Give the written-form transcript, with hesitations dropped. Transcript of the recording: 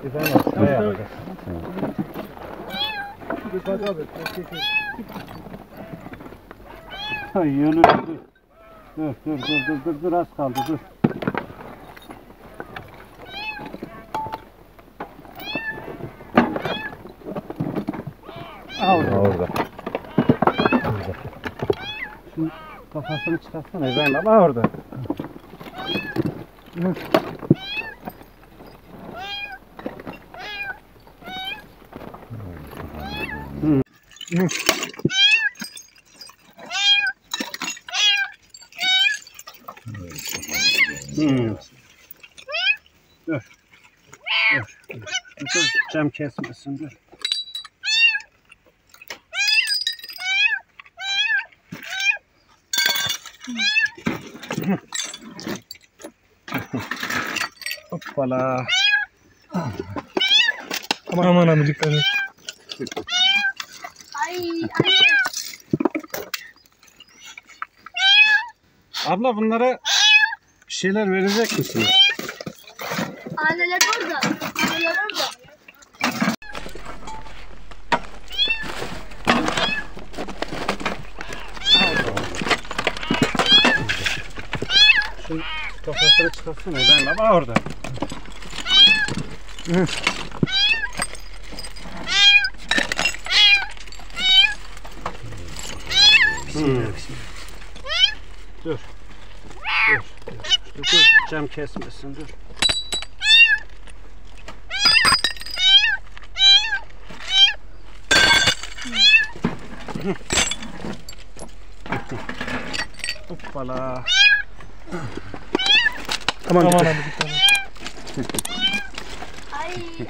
İbrahim abi şuraya yapacağız. Yönü dur az kaldı dur. Orada. Şimdi kafasını çıkarsana İbrahim abi orada. Dur. Cam kesmesin dur. Hoppala. Aman abi dikkat et. Ay. Abla bunlara bir şeyler verecek misiniz? Anneler orada. Anneler orada. Şimdi kafasını çıkarsana İbrahim abi orada. Dur. Cam kesmesin dur. Hoppala. Aman abi dikkat et. Ay.